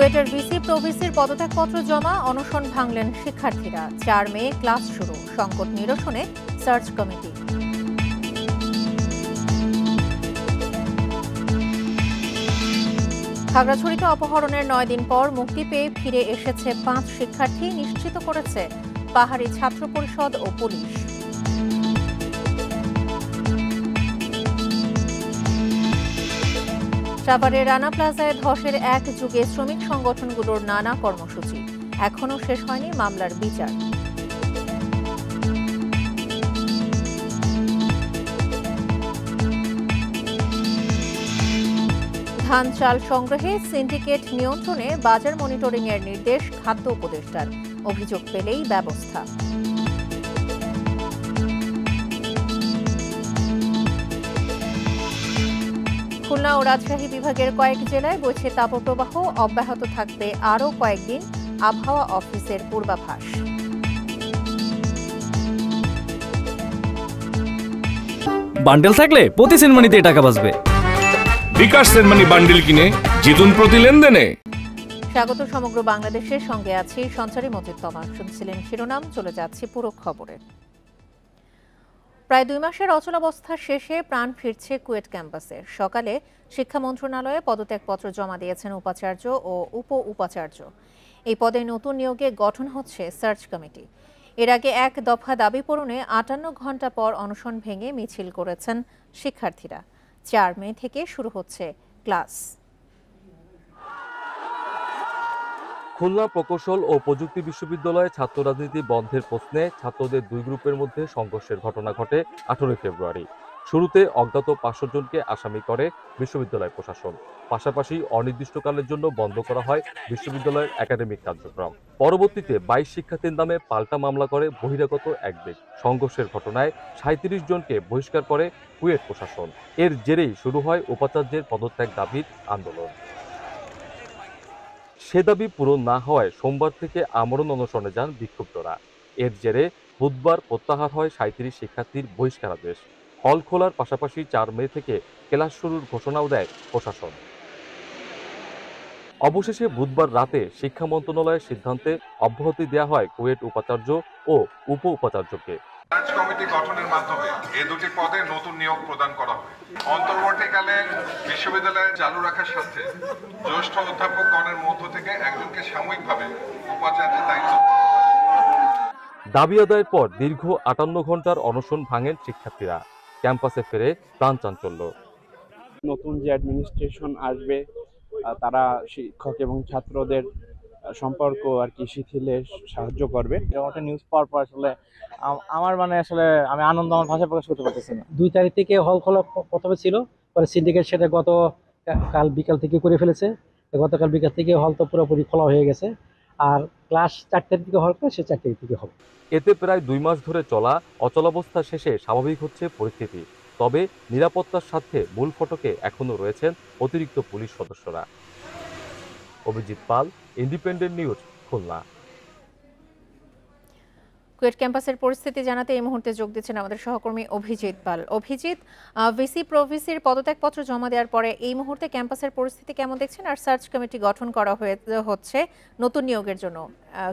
কুয়েটের VC প্রভিসির পদত্যাগপত্র জমা, অনশন ভাঙলেন শিক্ষার্থীরা। 4 মে ক্লাস শুরু, সংকট নিরসনে সার্চ কমিটি। খাগড়াছড়িতে অপহরণের 9 দিন পর মুক্তি পেয়ে ফিরে এসেছে 5 শিক্ষার্থী, নিশ্চিত করেছে পাহাড়ি ছাত্র পরিষদ ও পুলিশ। সাভারের রানা প্লাজায় ধসের এক যুগে শ্রমিক সংগঠনগুলোর নানা কর্মসূচি, এখনও শেষ হয়নি মামলার বিচার। ধান চাল সংগ্রহে সিন্ডিকেট নিয়ন্ত্রণে বাজার মনিটরিংয়ের নির্দেশ খাদ্য উপদেষ্টার, অভিযোগ পেলেই ব্যবস্থা। খুলনা ও রাজশাহী বিভাগের কয়েক জেলায় বইছে তাপপ্রবাহ, অব্যাহত থাকবে আরও কয়েকদিন, আবহাওয়া অফিসের পূর্বাভাস। বান্ডেল থাকলে প্রতি সেনমানিতে টাকা বাঁচবে। বিকাশ সেনমানি বান্ডেল কিনে জিতুন প্রতি লেনদেনে। স্বাগত সমগ্র বাংলাদেশের সঙ্গে আছি সঞ্চারী মজিদ তমা। শুনছিলেন শিরোনাম, চলে যাচ্ছি পুরো খবরে। প্রায় 2 মাসের অচলাবস্থা শেষে প্রাণ ফিরছে কুয়েট ক্যাম্পাসে। সকালে শিক্ষা মন্ত্রণালয়ে পদত্যাগপত্র জমা দিয়েছেন উপাচার্য ও উপ উপাচার্য। এই পদে নতুন নিয়োগে গঠন হচ্ছে সার্চ কমিটি। এর আগে এক দফা দাবি পূরণে 58 ঘণ্টা পর অনশন ভেঙে মিছিল করেছেন শিক্ষার্থীরা। 4 মে থেকে শুরু হচ্ছে ক্লাস। খুলনা প্রকৌশল ও প্রযুক্তি বিশ্ববিদ্যালয়ে ছাত্র রাজনীতি বন্ধের প্রশ্নে ছাত্রদের 2 গ্রুপের মধ্যে সংঘর্ষের ঘটনা ঘটে 18 ফেব্রুয়ারি। শুরুতে অজ্ঞাত 500 জনকে আসামি করে বিশ্ববিদ্যালয় প্রশাসন। পাশাপাশি অনির্দিষ্টকালের জন্য বন্ধ করা হয় বিশ্ববিদ্যালয়ের একাডেমিক কার্যক্রম। পরবর্তীতে 22 শিক্ষার্থীর নামে পাল্টা মামলা করে বহিরাগত এক ব্যক্তি। সংঘর্ষের ঘটনায় 37 জনকে বহিষ্কার করে কুয়েট প্রশাসন। এর জেরেই শুরু হয় উপাচার্যের পদত্যাগ দাবির আন্দোলন। সে দাবি পূরণ না হওয়ায় সোমবার থেকে আমরণ অনশনে যান বিক্ষুব্ধরা। এর জেরে বুধবার প্রত্যাহার হয় 37 শিক্ষার্থীর বহিষ্কারাদেশ। হল খোলার পাশাপাশি 4 মে থেকে ক্লাস শুরুর ঘোষণাও দেয় প্রশাসন। অবশেষে বুধবার রাতে শিক্ষা মন্ত্রণালয়ের সিদ্ধান্তে অব্যাহতি দেওয়া হয় কুয়েট উপাচার্য ও উপ উপাচার্যকে। সার্চ কমিটি গঠনের মাধ্যমে এই 2টি পদে নতুন নিয়োগ প্রদান করা হবে। অন্তর্বর্তীকালে বিশ্ববিদ্যালয়ে চালু রাখার সাথে জ্যেষ্ঠ অধ্যাপকগণের মধ্য থেকে একজনকে সাময়িকভাবে উপাচার্যের দায়িত্ব। দাবি আদায়ের পর দীর্ঘ 58 ঘন্টার অনশন ভাঙেন শিক্ষার্থীরা। ক্যাম্পাসে ফেরে প্রাণ চাঞ্চল্য। নতুন যে অ্যাডমিনিস্ট্রেশন আসবে তারা শিক্ষক এবং ছাত্রদের সম্পর্ক আর কি শিথিলে সাহায্য করবে। একটা নিউজ পাওয়ার পর আসলে আমার আসলে আমি আনন্দ আমার ভাষা প্রকাশ করতে পারতেছি না। 2 তারিখ থেকে হল খোলা প্রথমে ছিল, পরে সিন্ডিকেট সেটা কাল বিকাল থেকে করে ফেলেছে। গতকাল বিকাল থেকে হল তো পুরোপুরি খোলা হয়ে গেছে, আর ক্লাস 4 তারিখ থেকে হল করে সে 4 তারিখ থেকে হবে। এতে প্রায় 2 মাস ধরে চলা অচলাবস্থা শেষে স্বাভাবিক হচ্ছে পরিস্থিতি। তবে নিরাপত্তার স্বার্থে মূল ফটকে এখনও রয়েছেন অতিরিক্ত পুলিশ সদস্যরা। অভিজিৎ পাল, ইন্ডিপেন্ডেন্ট নিউজ, খুলনা। কুয়েট ক্যাম্পাসের পরিস্থিতি জানাতে এই মুহূর্তে যোগ দিচ্ছেন আমাদের সহকর্মী অভিজিৎ পাল। অভিজিৎ, ভিসি প্রভিসির পদত্যাগপত্র জমা দেওয়ার পরে এই মুহূর্তে ক্যাম্পাসের পরিস্থিতি কেমন দেখছেন? আর সার্চ কমিটি গঠন করা হচ্ছে নতুন নিয়োগের জন্য,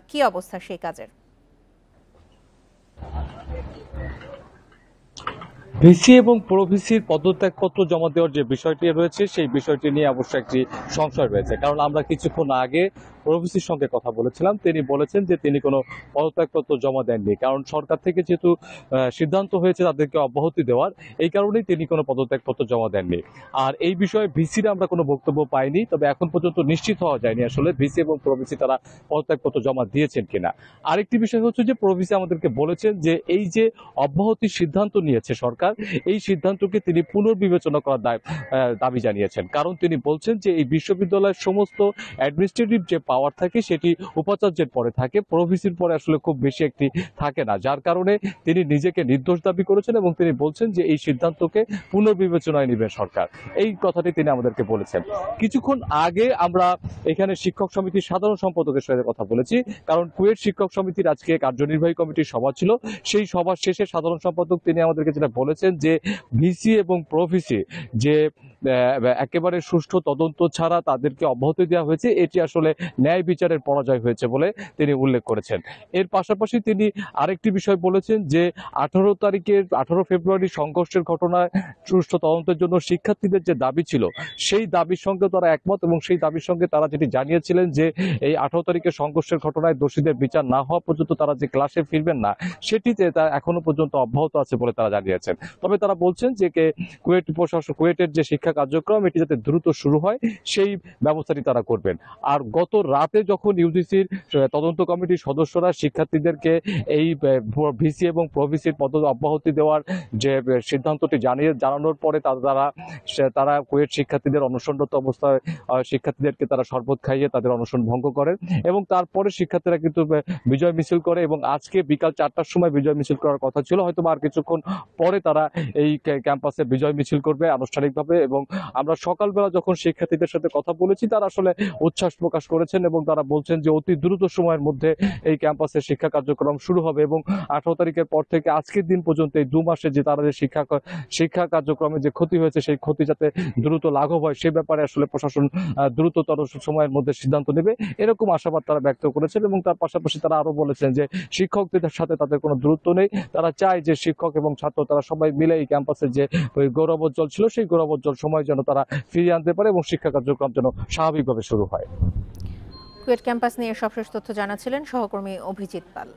কি অবস্থা সেই কাজের? ভিসি এবং প্রভিসির পদত্যাগপত্র জমা দেওয়ার যে বিষয়টি রয়েছে সেই বিষয়টি নিয়ে অবশ্য একটি সংশয় রয়েছে। কারণ আমরা কিছুক্ষণ আগে প্রভিসির সঙ্গে কথা বলেছিলাম, তিনি বলেছেন যে তিনি কোনো পদত্যাগপত্র জমা দেননি। কারণ সরকার থেকে যেহেতু সিদ্ধান্ত হয়েছে তাদেরকে অব্যাহতি দেওয়ার, এই কারণেই তিনি কোনো পদত্যাগপত্র জমা দেননি। আর এই বিষয়ে ভিসির আমরা কোনো বক্তব্য পাইনি, তবে এখন পর্যন্ত নিশ্চিত হওয়া যায়নি আসলে ভিসি এবং প্রভিসি তারা পদত্যাগপত্র জমা দিয়েছেন কিনা। আরেকটি বিষয় হচ্ছে যে প্রভিসি আমাদেরকে বলেছেন যে এই যে অব্যাহতির সিদ্ধান্ত নিয়েছে সরকার, এই সিদ্ধান্তকে তিনি পুনর্বিবেচনা করার দাবি জানিয়েছেন। কারণ তিনি বলছেন যে এই বিশ্ববিদ্যালয়ের সমস্ত অ্যাডমিনিস্ট্রেটিভ যে পাওয়ার থাকে সেটি উপাচার্যের পরে থাকে, প্রভিসির পরে আসলে খুব বেশি একটি থাকে না, যার কারণে তিনি নিজেকে নির্দোষ দাবি করেছেন এবং তিনি বলছেন যে এই সিদ্ধান্তকে পুনর্বিবেচনায় নেবে সরকার। এই কথাটি তিনি আমাদেরকে বলেছেন। কিছুক্ষণ আগে আমরা এখানে শিক্ষক সমিতির সাধারণ সম্পাদকের সাথে কথা বলেছি, কারণ কুয়েট শিক্ষক সমিতির আজকে কার্যনির্বাহী কমিটির সভা ছিল। সেই সভা শেষে সাধারণ সম্পাদক তিনি আমাদেরকে যেটা বলেছেন যে ভিসি এবং প্রভিসি যে একেবারে সুষ্ঠু তদন্ত ছাড়া তাদেরকে অব্যাহতি দেওয়া হয়েছে, এটি আসলে ন্যায় বিচারের পরাজয় হয়েছে বলে তিনি উল্লেখ করেছেন। এর পাশাপাশি তিনি আরেকটি বিষয় বলেছেন যে 18 ফেব্রুয়ারি সংঘর্ষের ঘটনায় সুষ্ঠু তদন্তের জন্য শিক্ষার্থীদের যে দাবি ছিল সেই দাবির সঙ্গে তারা একমত, এবং সেই দাবির সঙ্গে তারা যেটি জানিয়েছিলেন যে এই 18 তারিখে সংঘর্ষের ঘটনায় দোষীদের বিচার না হওয়া পর্যন্ত তারা যে ক্লাসে ফিরবেন না, সেটিতে তা এখনো পর্যন্ত অব্যাহত আছে বলে তারা জানিয়েছেন। তবে তারা বলছেন যে কুয়েট প্রশাসন, কুয়েটের যে শিক্ষা কার্যক্রম এটি যাতে দ্রুত শুরু হয় সেই ব্যবস্থাটি তারা করবেন। আর গত রাতে যখন ইউজিসির তদন্ত কমিটির সদস্যরা শিক্ষার্থীদেরকে এই ভিসি এবং প্রভিসির পদ্ধতি অব্যাহতি দেওয়ার যে সিদ্ধান্তটি জানানোর পরে তারা কুয়েট শিক্ষার্থীদের অনশনরত অবস্থায় শিক্ষার্থীদেরকে তারা শরবত খাইয়ে তাদের অনশন ভঙ্গ করেন, এবং তারপরে শিক্ষার্থীরা কিন্তু বিজয় মিছিল করে, এবং আজকে বিকাল 4টার সময় বিজয় মিছিল করার কথা ছিল, হয়তো আর কিছুক্ষণ পরে তারা এই ক্যাম্পাসে বিজয় মিছিল করবে আনুষ্ঠানিকভাবে। এবং আমরা সকালবেলা যখন শিক্ষার্থীদের সাথে কথা বলেছি তারা আসলে উচ্ছ্বাস প্রকাশ করেছেন এবং তারা বলছেন যে অতি দ্রুত সময়ের মধ্যে এই ক্যাম্পাসে শিক্ষা কার্যক্রম শুরু হবে, এবং 18 তারিখের পর থেকে আজকের দিন পর্যন্ত এই 2 মাসে যে তারা যে শিক্ষা কার্যক্রমে যে ক্ষতি হয়েছে সেই ক্ষতি যাতে দ্রুত লাঘব হয় সে ব্যাপারে আসলে প্রশাসন দ্রুততর সময়ের মধ্যে সিদ্ধান্ত নেবে, এরকম আশাবাদ তারা ব্যক্ত করেছেন। এবং তার পাশাপাশি তারা আরো বলেছেন যে শিক্ষকদের সাথে তাদের কোনো দূরত্ব নেই, তারা চায় যে শিক্ষক এবং ছাত্র তারা সবাই মিলে এই ক্যাম্পাসে যে গৌরবোজ্জ্বল ছিল সেই গৌরবোজ্জ্বল সময় যেন তারা ফিরিয়ে আনতে পারে এবং শিক্ষা কার্যক্রম যেন স্বাভাবিকভাবে শুরু হয়। কুয়েট ক্যাম্পাস নিয়ে সবশেষ তথ্য জানাচ্ছিলেন সহকর্মী অভিজিৎ পাল।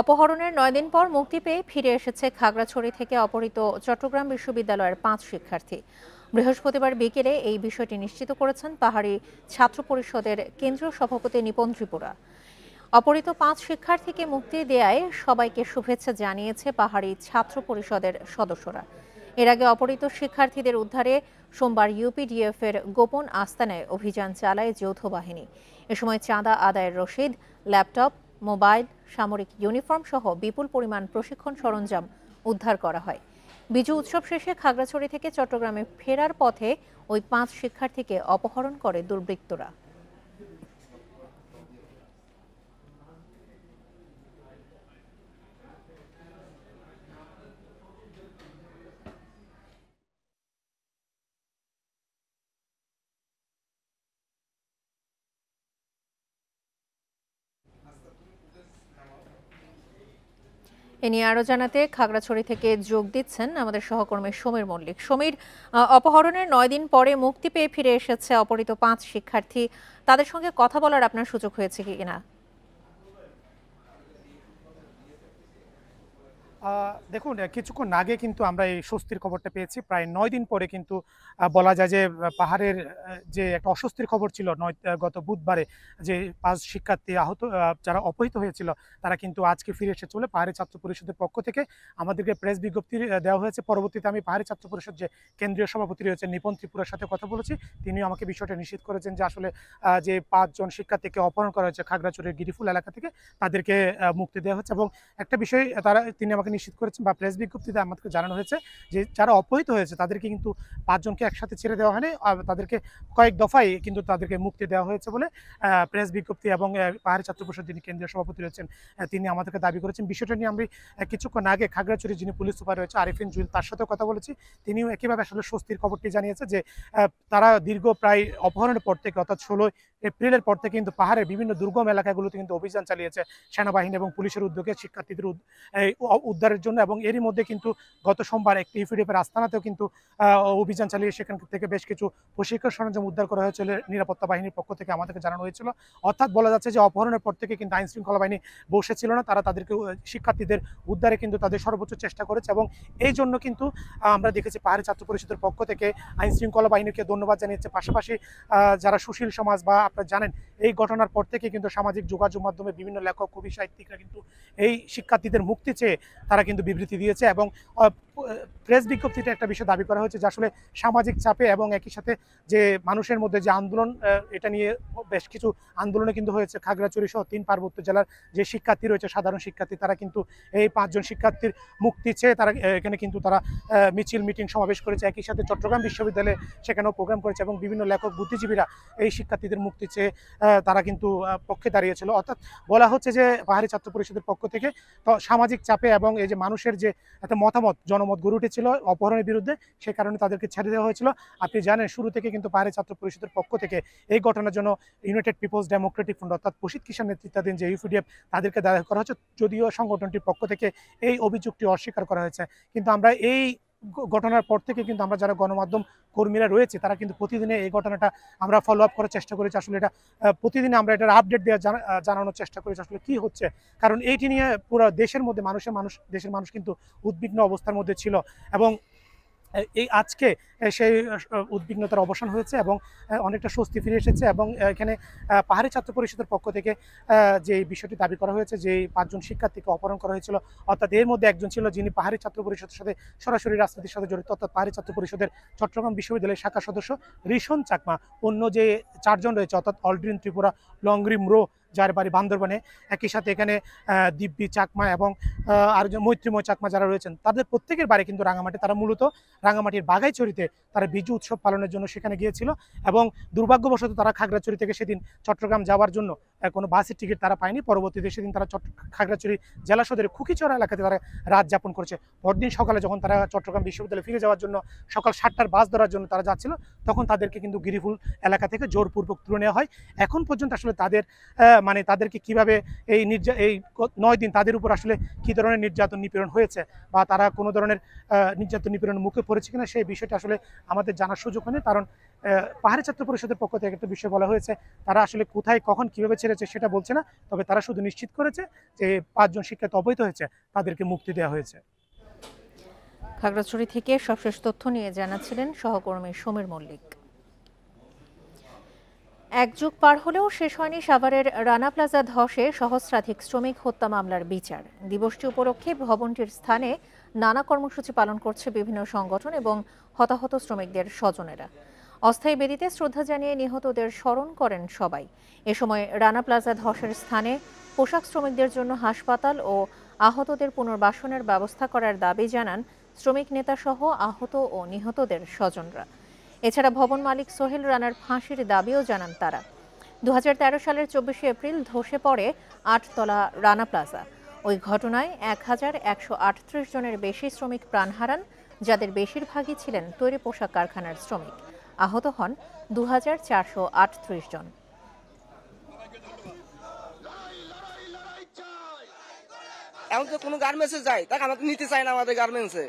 অপহরণের 9 দিন পর মুক্তি পেয়ে ফিরে এসেছে খাগড়াছড়ি থেকে অপহৃত চট্টগ্রাম বিশ্ববিদ্যালয়ের 5 শিক্ষার্থী। বৃহস্পতিবার বিকেলে এই বিষয়টি নিশ্চিত করেছেন পাহাড়ি ছাত্র পরিষদের কেন্দ্রীয় সভাপতি নিপন ত্রিপুরা। অপহৃত 5 শিক্ষার্থীকে মুক্তি দেয়ায় সবাইকে শুভেচ্ছা জানিয়েছে পাহাড়ি ছাত্র পরিষদের সদস্যরা। এর আগে অপহৃত শিক্ষার্থীদের উদ্ধারে সোমবার ইউপিডিএফ এর গোপন আস্তানায় অভিযান চালায় যৌথ বাহিনী। এ সময় চাঁদা আদায়ের রসিদ, ল্যাপটপ, মোবাইল, সামরিক ইউনিফর্ম সহ বিপুল পরিমাণ প্রশিক্ষণ সরঞ্জাম উদ্ধার করা হয়। বিজু উৎসব শেষে খাগড়াছড়ি থেকে চট্টগ্রামে ফেরার পথে ওই 5 শিক্ষার্থীকে অপহরণ করে দুর্বৃত্তরা। এ নিয়ে আরো জানাতে খাগড়াছড়ি থেকে যোগ দিচ্ছেন আমাদের সহকর্মী সমীর মল্লিক। সমীর, অপহরণের 9 দিন পরে মুক্তি পেয়ে ফিরে এসেছে অপহৃত 5 শিক্ষার্থী, তাদের সঙ্গে কথা বলার আপনার সুযোগ হয়েছে কিনা? দেখুন, কিছুক্ষণ আগে কিন্তু আমরা এই স্বস্তির খবরটা পেয়েছি। প্রায় 9 দিন পরে কিন্তু বলা যায় যে পাহাড়ের যে একটা অস্বস্তির খবর ছিল গত বুধবারে, যে 5 শিক্ষার্থী আহত যারা অপহৃত হয়েছিল তারা কিন্তু আজকে ফিরে এসে চলে পাহাড়ি ছাত্র পরিষদের পক্ষ থেকে আমাদেরকে প্রেস বিজ্ঞপ্তি দেওয়া হয়েছে। পরবর্তীতে আমি পাহাড়ি ছাত্র পরিষদ যে কেন্দ্রীয় সভাপতি রয়েছেন নিপন ত্রিপুরার সাথে কথা বলেছি, তিনি আমাকে বিষয়টা নিশ্চিত করেছেন যে আসলে যে 5 জন শিক্ষার্থীকে অপহরণ করা হয়েছে খাগড়াছড়ির গিরিফুল এলাকা থেকে তাদেরকে মুক্তি দেওয়া হচ্ছে। এবং একটা বিষয় তিনি আমাকে নিশ্চিত করেছেন বা প্রেস বিজ্ঞপ্তিতে আমাদেরকে জানানো হয়েছে যে যারা অপহৃত হয়েছে তাদেরকে কিন্তু 5 জনকে একসাথে ছেড়ে দেওয়া হয়নি, তাদেরকে কয়েক দফায় কিন্তু তাদেরকে মুক্তি দেওয়া হয়েছে বলে প্রেস বিজ্ঞপ্তি এবং পাহাড়ি ছাত্র পরিষদ যিনি কেন্দ্রীয় সভাপতি রয়েছেন তিনি আমাদেরকে দাবি করেছেন। বিষয়টা নিয়ে আমি কিছুক্ষণ আগে খাগড়াছড়ি যিনি পুলিশ সুপার রয়েছে আরিফিন জুয়েল তার সাথেও কথা বলেছি, তিনিও একইভাবে আসলে স্বস্তির খবরটি জানিয়েছে যে তারা দীর্ঘ প্রায় অপহরণের পর থেকে অর্থাৎ 16 এপ্রিলের পর থেকে কিন্তু পাহাড়ের বিভিন্ন দুর্গম এলাকাগুলোতে কিন্তু অভিযান চালিয়েছে সেনাবাহিনী এবং পুলিশের উদ্যোগে শিক্ষার্থীদের উদ্ধারের জন্য। এবং এরই মধ্যে কিন্তু গত সোমবার একটি ইউপিডিএফের আস্তানাতেও কিন্তু অভিযান চালিয়ে সেখান থেকে বেশ কিছু প্রশিক্ষণ সরঞ্জাম উদ্ধার করা হয়েছিল নিরাপত্তা বাহিনীর পক্ষ থেকে আমাদেরকে জানানো হয়েছিল। অর্থাৎ বলা যাচ্ছে যে অপহরণের পর থেকে কিন্তু আইন শৃঙ্খলা বাহিনী বসেছিল না, তারা তাদেরকে শিক্ষার্থীদের উদ্ধারে কিন্তু তাদের সর্বোচ্চ চেষ্টা করেছে। এবং এই জন্য কিন্তু আমরা দেখেছি পাহাড়ি ছাত্র পরিষদের পক্ষ থেকে আইন শৃঙ্খলা বাহিনীকে ধন্যবাদ জানিয়েছে। পাশাপাশি যারা সুশীল সমাজ বা আপনারা জানেন এই ঘটনার পর থেকে কিন্তু সামাজিক যোগাযোগ মাধ্যমে বিভিন্ন লেখক কবি সাহিত্যিকরা কিন্তু এই শিক্ষার্থীদের মুক্তি চেয়ে তারা কিন্তু বিবৃতি দিয়েছে। এবং প্রেস বিজ্ঞপ্তিতে একটা বিষয় দাবি করা হয়েছে যে আসলে সামাজিক চাপে এবং একই সাথে যে মানুষের মধ্যে যে আন্দোলন, এটা নিয়ে বেশ কিছু আন্দোলনে কিন্তু হয়েছে খাগড়াছড়ি সহ 3 পার্বত্য জেলার যে শিক্ষার্থী রয়েছে সাধারণ শিক্ষার্থী তারা কিন্তু এই 5 জন শিক্ষার্থীর মুক্তি চেয়ে তারা এখানে কিন্তু তারা মিছিল মিটিং সমাবেশ করেছে। একই সাথে চট্টগ্রাম বিশ্ববিদ্যালয়ে সেখানেও প্রোগ্রাম করেছে এবং বিভিন্ন লেখক বুদ্ধিজীবীরা এই শিক্ষার্থীদের মুক্তি চেয়ে তারা কিন্তু পক্ষে দাঁড়িয়েছিল। অর্থাৎ বলা হচ্ছে যে পাহাড়ি ছাত্র পরিষদের পক্ষ থেকে সামাজিক চাপে এবং এই যে মানুষের যে একটা মতামত জনমত গড়ে উঠেছিল অপহরণের বিরুদ্ধে, সে কারণে তাদেরকে ছেড়ে দেওয়া হয়েছিল। আপনি জানেন শুরু থেকে কিন্তু পাহাড়ি ছাত্র পরিষদের পক্ষ থেকে এই ঘটনার জন্য ইউনাইটেড পিপলস ডেমোক্রেটিক ফ্রন্ট অর্থাৎ প্রসিদ্ধ কিষাণ নেতৃত্বাধীন যে ইউপিডিএফ তাদেরকে দায়ী করা হচ্ছে, যদিও সংগঠনটির পক্ষ থেকে এই অভিযোগটি অস্বীকার করা হয়েছে। কিন্তু আমরা এই ঘটনার পর থেকে কিন্তু আমরা যারা গণমাধ্যম কর্মীরা রয়েছে তারা কিন্তু প্রতিদিনে এই ঘটনাটা আমরা ফলো আপ করার চেষ্টা করেছি। আসলে এটা প্রতিদিনে আমরা এটার আপডেট দেওয়া জানানোর চেষ্টা করেছি আসলে কি হচ্ছে, কারণ এইটি নিয়ে পুরো দেশের মধ্যে দেশের মানুষ কিন্তু উদ্বিগ্ন অবস্থার মধ্যে ছিল। এবং এই আজকে সেই উদ্বিগ্নতার অবসান হয়েছে এবং অনেকটা স্বস্তি ফিরে এসেছে। এবং এখানে পাহাড়ি ছাত্র পরিষদের পক্ষ থেকে যে বিষয়টি দাবি করা হয়েছে যে 5 জন শিক্ষার্থীকে অপহরণ করা হয়েছিল, অর্থাৎ এর মধ্যে একজন ছিল যিনি পাহাড়ি ছাত্র পরিষদের সাথে সরাসরি রাজনীতির সাথে জড়িত, অর্থাৎ পাহাড়ি ছাত্র পরিষদের চট্টগ্রাম বিশ্ববিদ্যালয়ের শাখা সদস্য রিশন চাকমা। অন্য যে 4 জন রয়েছে অর্থাৎ অলড্রিন ত্রিপুরা, লংগ্রিম রো যার বাড়ি বান্দরবানে, একই সাথে এখানে দিব্যি চাকমা এবং আরেকজন মৈত্রীময় চাকমা যারা রয়েছেন তাদের প্রত্যেকের বাড়ি কিন্তু রাঙামাটি। তারা মূলত রাঙামাটির বাঘাইছড়িতে তারা বিজু উৎসব পালনের জন্য সেখানে গিয়েছিল এবং দুর্ভাগ্যবশত তারা খাগড়াছড়ি থেকে সেদিন চট্টগ্রাম যাওয়ার জন্য কোনো বাসের টিকিট তারা পায়নি। পরবর্তীতে সেদিন তারা খাগড়াছড়ি জেলা সদরের খুকিচড়া এলাকাতে তারা রাত যাপন করেছে। পরদিন সকালে যখন তারা চট্টগ্রাম বিশ্ববিদ্যালয়ে ফিরে যাওয়ার জন্য সকাল 7টার বাস ধরার জন্য তারা যাচ্ছিল, তখন তাদেরকে কিন্তু গিরিফুল এলাকা থেকে জোরপূর্বক তুলে নেওয়া হয়। এখন পর্যন্ত আসলে তাদেরকে কিভাবে এই 9 দিন তাদের উপর আসলে কি ধরনের নির্যাতন নিপীড়ন হয়েছে বা তারা কোনো ধরনের নির্যাতন নিপীড়নের মুখে পড়েছে কিনা সেই বিষয়টা আসলে আমাদের জানার সুযোগ হয়নি। কারণ পাহাড়ি ছাত্র পরিষদের পক্ষ থেকে একটা বিষয় বলা হয়েছে, তারা আসলে কোথায় কখন কিভাবে ছেড়েছে সেটা বলছে না, তবে তারা শুধু নিশ্চিত করেছে যে 5 জন শিক্ষার্থী অবৈধ হয়েছে, তাদেরকে মুক্তি দেওয়া হয়েছে। খাগড়াছড়ি থেকে সবশেষ তথ্য নিয়ে জানাচ্ছিলেন সহকর্মী সমীর মল্লিক। এক যুগ পার হলেও শেষ হয়নি সাভারের রানা প্লাজা ধসে সহস্রাধিক শ্রমিক হত্যা মামলার বিচার। দিবসটি উপলক্ষে ভবনটির স্থানে নানা কর্মসূচি পালন করছে বিভিন্ন সংগঠন এবং হতাহত শ্রমিকদের স্বজনেরা। অস্থায়ী বেদিতে শ্রদ্ধা জানিয়ে নিহতদের স্মরণ করেন সবাই। এ সময় রানা প্লাজা ধসের স্থানে পোশাক শ্রমিকদের জন্য হাসপাতাল ও আহতদের পুনর্বাসনের ব্যবস্থা করার দাবি জানান শ্রমিক নেতাসহ আহত ও নিহতদের স্বজনরা। এছাড়া ভবন মালিক সোহেল রানার ফাঁসির দাবিও জানান তারা। 2013 সালের 24শে এপ্রিল ধসে পড়ে 8 তলা রানা প্লাজা। ওই ঘটনায় 1138 জনের বেশি শ্রমিক প্রাণ হারান, যাদের বেশিরভাগই ছিলেন তৈরি পোশাক কারখানার শ্রমিক। আহত হন 2438 জন। এখন তো কোনো গার্মেন্টসে যাই তাকে আমাকে নিতে চায় না, আমাদের গার্মেন্টসে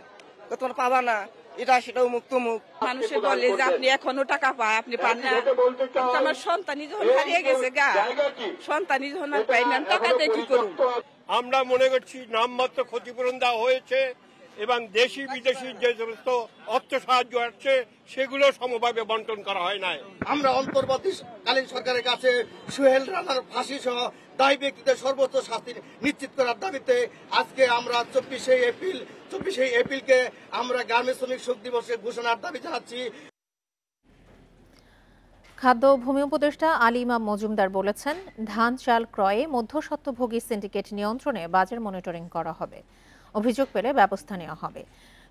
তোমার পাবা না, এটা সেটাও মুক্ত মুখ। মানুষে বলে যে আপনি এখনো টাকা পায়, আপনি পান না। আমার সন্তানই যখন হারিয়ে গেছে গা, সন্তানই যখন আর পাই না, টাকা দিয়ে কি করুন। আমরা মনে করছি নামমাত্র ক্ষতিপূরণ দেওয়া হয়েছে এবং দেশি বিদেশি যে সমস্ত অর্থ সাহায্য আসছে সেগুলো সমভাবে বন্টন করা হয় নাই। আমরা অন্তর্বর্তীকালীন সরকারের কাছে সোহেল রানার ফাঁসি সহ দায়ী ব্যক্তিদের সর্বোচ্চ শাস্তি নিশ্চিত করার দাবিতে আজকে আমরা 24শে এপ্রিলকে আমরা গার্মেন্টস শ্রমিক শোক দিবসে ঘোষণার দাবি জানাচ্ছি। খাদ্য ভূমি উপদেষ্টা আলী ইমাম মজুমদার বলেছেন, ধান চাল ক্রয়ে মধ্যস্বত্বভোগী সিন্ডিকেট নিয়ন্ত্রণে বাজার মনিটরিং করা হবে, অভিযোগ পেলে ব্যবস্থা নেওয়া হবে।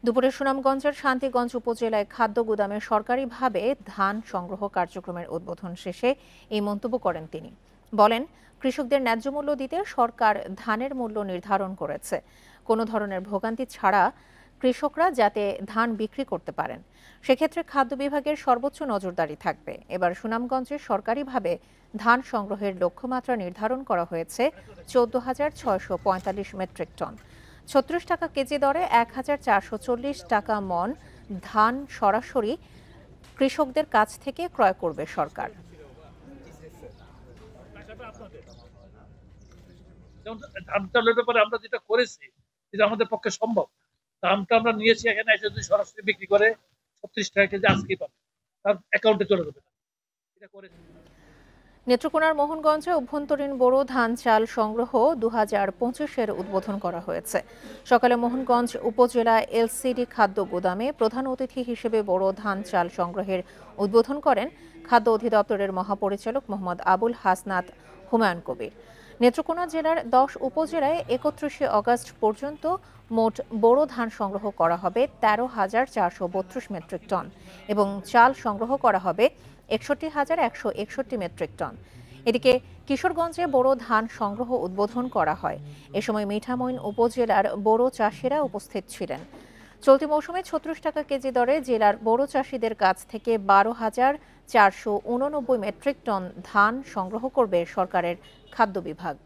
দুপুরে সুনামগঞ্জের শান্তিগঞ্জ উপজেলায় খাদ্য গুদামে সরকারিভাবে ধান সংগ্রহ কার্যক্রমের উদ্বোধন শেষে এই মন্তব্য করেন তিনি। বলেন, কৃষকদের ন্যায্য মূল্য দিতে সরকার ধানের মূল্য নির্ধারণ করেছে। কোনো ধরনের ভোগান্তি ছাড়া কৃষকরা যাতে ধান বিক্রি করতে পারেন, সেক্ষেত্রে খাদ্য বিভাগের সর্বোচ্চ নজরদারি থাকবে। এবার সুনামগঞ্জে সরকারিভাবে ধান সংগ্রহের লক্ষ্যমাত্রা নির্ধারণ করা হয়েছে 14,645 মেট্রিক টন। 36 টাকা কেজি দরে 1,440 টাকা মন ধান সরাসরি কৃষকদের কাছ থেকে ক্রয় করবে সরকার। ধান চালের ব্যাপারে আমরা যেটা করেছি এটা আমাদের পক্ষে সম্ভব। ধানটা আমরা নিয়েছি, এখানে এসে যদি সরাসরি বিক্রি করে 36 টাকা কেজি আজকেই পাবে, তার অ্যাকাউন্টে চলে যাবে। এটা করেছি। নেত্রকোনার মোহনগঞ্জে অভ্যন্তরীণ বোরো ধান চাল সংগ্রহ 2025-এর উদ্বোধন করা হয়েছে। সকালে মোহনগঞ্জ উপজেলা এলসিডি খাদ্য গুদামে প্রধান অতিথি হিসেবে বোরো ধান চাল সংগ্রহের উদ্বোধন করেন খাদ্য অধিদপ্তরের মহাপরিচালক মোহাম্মদ আবুল হাসনাত হুমায়ুন কবির। নেত্রকোনা জেলার 10 উপজেলায় 31শে অগাস্ট পর্যন্ত মোট বোরো ধান সংগ্রহ করা হবে 13,432 মেট্রিক টন এবং চাল সংগ্রহ করা হবে 61,161 মেট্রিক টন। এদিকে কিশোরগঞ্জে বোরো ধান সংগ্রহ উদ্বোধন করা হয়। এ সময় মিঠামইন উপজেলার বোরো চাষিরা উপস্থিত ছিলেন। চলতি মৌসুমে ৩৬ টাকা কেজি দরে জেলার বড় চাষিদের কাছ থেকে ১২,৪৮৯ মেট্রিক টন ধান সংগ্রহ করবে সরকারের খাদ্য বিভাগ।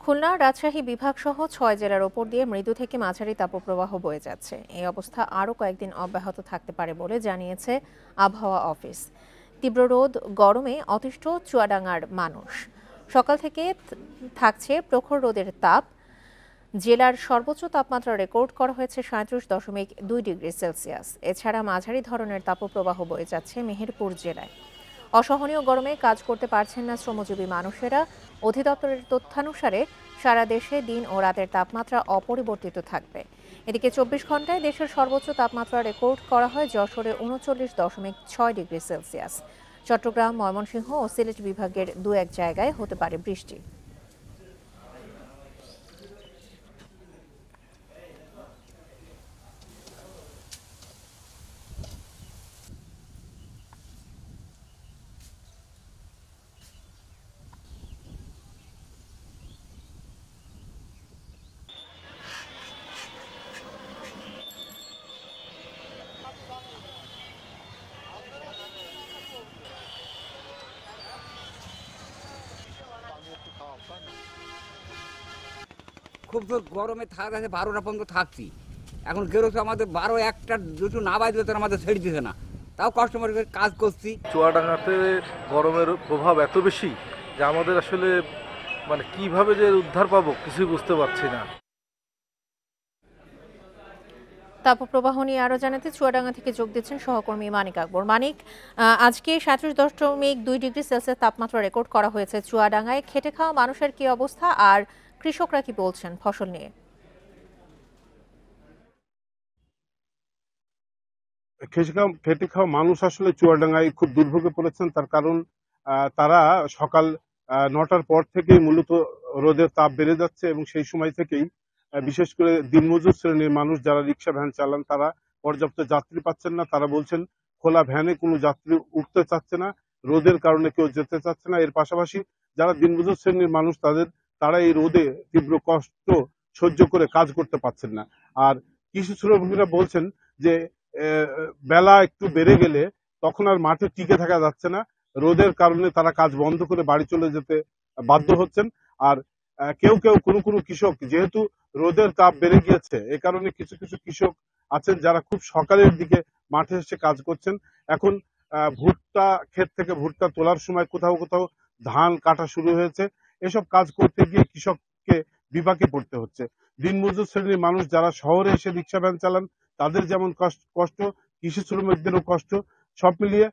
খুলনা, রাজশাহী বিভাগ সহ ৬ জেলার ওপর দিয়ে মৃদু থেকে মাঝারি তাপপ্রবাহ বয়ে যাচ্ছে। এই অবস্থা আরও কয়েকদিন অব্যাহত থাকতে পারে বলে জানিয়েছে আবহাওয়া অফিস। তীব্র রোদ গরমে অতিষ্ঠ চুয়াডাঙ্গার মানুষ। সকাল থেকে থাকছে প্রখর রোদের তাপ। জেলার সর্বোচ্চ তাপমাত্রা রেকর্ড করা হয়েছে ৩৭.২ ডিগ্রি সেলসিয়াস। এছাড়া মাঝারি ধরনের তাপপ্রবাহ বয়ে যাচ্ছে মেহেরপুর জেলায়। অসহনীয় গরমে কাজ করতে পারছেন না শ্রমজীবী মানুষেরা। অধিদপ্তরের তথ্যানুসারে সারা দেশে দিন ও রাতের তাপমাত্রা অপরিবর্তিত থাকবে। এদিকে ২৪ ঘন্টায় দেশের সর্বোচ্চ তাপমাত্রা রেকর্ড করা হয় যশোরে ৩৯.৬ ডিগ্রি সেলসিয়াস। চট্টগ্রাম, ময়মনসিংহ ও সিলেট বিভাগের ২-১ জায়গায় হতে পারে বৃষ্টি। খুব জোর গরমে থাকা আছে, 12টা পর্যন্ত থাকছি। এখন গেরোতে আমাদের 12, 1টা, 2টো না বাজলে তো আমাদের ছেড়ে দিতে না, তাও কষ্টমর করে কাজ করছি। চুয়াডাঙ্গাতে গরমের প্রভাব এত বেশি যে আমাদের আসলে মানে কিভাবে যে উদ্ধার পাবো কিছুই বুঝতে পারছি না। তাপপ্রবাহ নিয়ে আরো জানাতে চুয়াডাঙ্গা থেকে যোগ দিচ্ছেন সহকর্মী মানিক আকবর। মানিক, আজকে ৩৭.২ ডিগ্রি সেলসিয়াস তাপমাত্রা রেকর্ড করা হয়েছে চুয়াডাঙ্গায়। খেটে খাওয়া মানুষের কি অবস্থা আর কৃষকরা কি বলছেন ফসল নিয়ে? খেটে খাওয়া মানুষ আসলে চুয়াডাঙ্গায় খুব দুর্ভোগে পড়েছেন। তার কারণ তারা সকাল ৯টার পর থেকেই মূলত রোদের তাপ বেড়ে যাচ্ছে এবং সেই সময় থেকেই বিশেষ করে দিনমজুর শ্রেণীর মানুষ যারা রিক্সা ভ্যান চালান তারা পর্যাপ্ত যাত্রী পাচ্ছেন না। তারা বলছেন খোলা ভ্যানে কোনো যাত্রী উঠতে চাচ্ছে না, রোদের কারণে কেউ যেতে চাচ্ছে না। এর পাশাপাশি যারা দিনমজুর শ্রেণীর মানুষ তারা এই রোদে তীব্র কষ্ট সহ্য করে কাজ করতে পারছেন না। আর কৃষি শ্রমিকরা বলছেন যে বেলা একটু বেড়ে গেলে তখন আর মাঠে টিকে থাকা যাচ্ছে না, রোদের কারণে তারা কাজ বন্ধ করে বাড়ি চলে যেতে বাধ্য হচ্ছেন। আর কেউ কোনো কৃষক যেহেতু রোদের তাপ বেড়ে গিয়েছে এ কারণে কিছু কৃষক আছেন যারা খুব সকালের দিকে মাঠে এসে কাজ করছেন। এখন ভুট্টা ক্ষেত থেকে ভুট্টা তোলার সময় কোথাও ধান কাটা শুরু হয়েছে। এসব কাজ করতে গিয়ে কৃষককে বিপাকে পড়তে হচ্ছে। দিনমজুর শ্রেণীর মানুষ যারা শহরে এসে রিক্সা ভ্যান চালান তাদের যেমন কষ্ট, কৃষি শ্রমিকদেরও কষ্ট। সব মিলিয়ে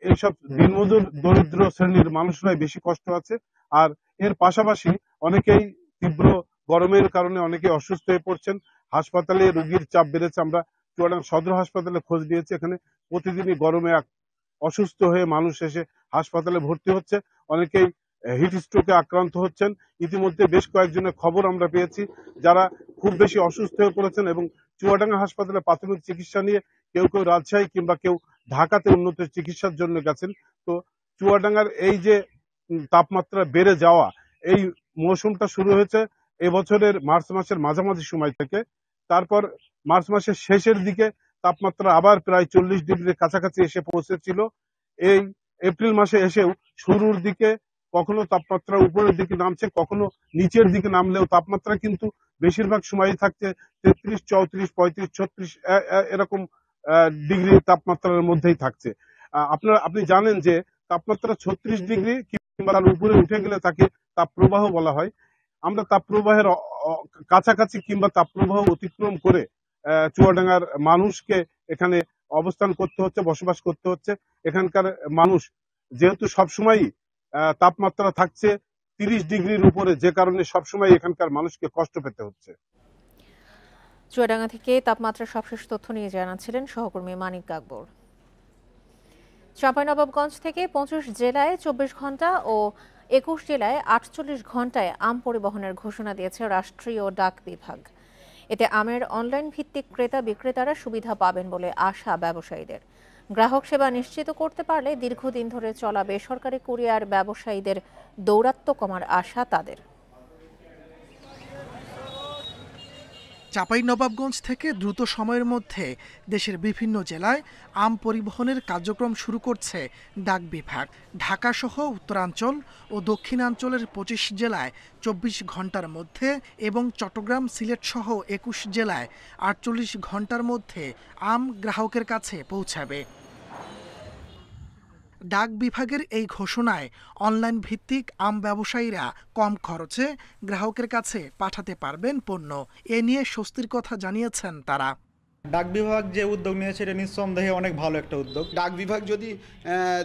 এইসব দিনমজুর দরিদ্র শ্রেণীর মানুষরাই বেশি কষ্ট আছে। আর এর পাশাপাশি অনেকেই তীব্র গরমের কারণে অনেকে অসুস্থ হয়ে পড়ছেন। হাসপাতালে রোগীর চাপ বেড়েছে। আমরা চুয়াডাঙ্গা সদর হাসপাতালে খোঁজ নিয়েছি, এখানে প্রতিদিনই গরমে অসুস্থ হয়ে মানুষ এসে হাসপাতালে ভর্তি হচ্ছে। অনেকেই হিট স্ট্রোকে আক্রান্ত হচ্ছেন। ইতিমধ্যে বেশ কয়েকজনের খবর আমরা পেয়েছি যারা খুব বেশি অসুস্থ হয়ে পড়েছেন এবং চুয়াডাঙ্গা হাসপাতালে প্রাথমিক চিকিৎসা নিয়ে কেউ রাজশাহী কিংবা কেউ ঢাকাতে উন্নত চিকিৎসার জন্য গেছেন। তো চুয়াডাঙ্গার এই যে তাপমাত্রা বেড়ে যাওয়া, এই মৌসুমটা শুরু হয়েছে এবছরের মার্চ মাসের মাঝামাঝি সময় থেকে। তারপর মার্চ মাসের শেষের দিকে তাপমাত্রা আবার প্রায় 40 ডিগ্রির কাছাকাছি এসে পৌঁছেছিল। এই এপ্রিল মাসে এসেও শুরুর দিকে কখনো তাপমাত্রা উপরের দিকে নামছে, কখনো নিচের দিকে নামলেও তাপমাত্রা কিন্তু বেশিরভাগ সময়ই থাকছে 33, 34, 35, 36 এরকম ডিগ্রি তাপমাত্রার মধ্যেই থাকছে। আপনি জানেন যে তাপমাত্রা 36 ডিগ্রি কিংবা তার উপরে উঠে গেলে তাকে তাপপ্রবাহ বলা হয়। আমরা তাপপ্রবাহের কাছাকাছি কিংবা তাপপ্রবাহ অতিক্রম করে চুয়াডাঙ্গার মানুষকে এখানে অবস্থান করতে হচ্ছে, বসবাস করতে হচ্ছে। এখানকার মানুষ যেহেতু সবসময়ই তাপমাত্রা থাকছে 30 ডিগ্রির উপরে, যে কারণে সবসময় এখানকার মানুষকে কষ্ট পেতে হচ্ছে। চুয়াডাঙ্গা থেকে তাপমাত্রার সবশেষ তথ্য নিয়ে জানাচ্ছিলেন সহকর্মী মানিক আকবর। চাঁপাইনবাবগঞ্জ থেকে 25 জেলায় 24 ঘন্টা ও 21 জেলায় 48 ঘন্টায় আম পরিবহনের ঘোষণা দিয়েছে রাষ্ট্রীয় ডাক বিভাগ। এতে আমের অনলাইন ভিত্তিক ক্রেতা বিক্রেতারা সুবিধা পাবেন বলে আশা ব্যবসায়ীদের। গ্রাহক সেবা নিশ্চিত করতে পারলে দীর্ঘদিন ধরে চলা বেসরকারি কুরিয়ার ব্যবসায়ীদের দৌরাত্ম্য কমার আশা তাদের। চাঁপাইনবাবগঞ্জ থেকে দ্রুত সময়ের মধ্যে দেশের বিভিন্ন জেলায় আম পরিবহনের কার্যক্রম শুরু করছে ডাক বিভাগ। ঢাকাসহ উত্তরাঞ্চল ও দক্ষিণাঞ্চলের ২৫ জেলায় ২৪ ঘন্টার মধ্যে এবং চট্টগ্রাম, সিলেট সহ ২১ জেলায় ৪৮ ঘন্টার মধ্যে আম গ্রাহকের কাছে পৌঁছাবে। ডাক বিভাগের এই ঘোষণায় অনলাইন ভিত্তিক আম ব্যবসায়ীরা কম খরচে গ্রাহকের কাছে পাঠাতে পারবেন পণ্য। এ নিয়ে স্বস্তির কথা জানিয়েছেন তারা। ডাক বিভাগ যে উদ্যোগ নিয়েছে এটা নিঃসন্দেহে অনেক ভালো একটা উদ্যোগ। ডাক বিভাগ যদি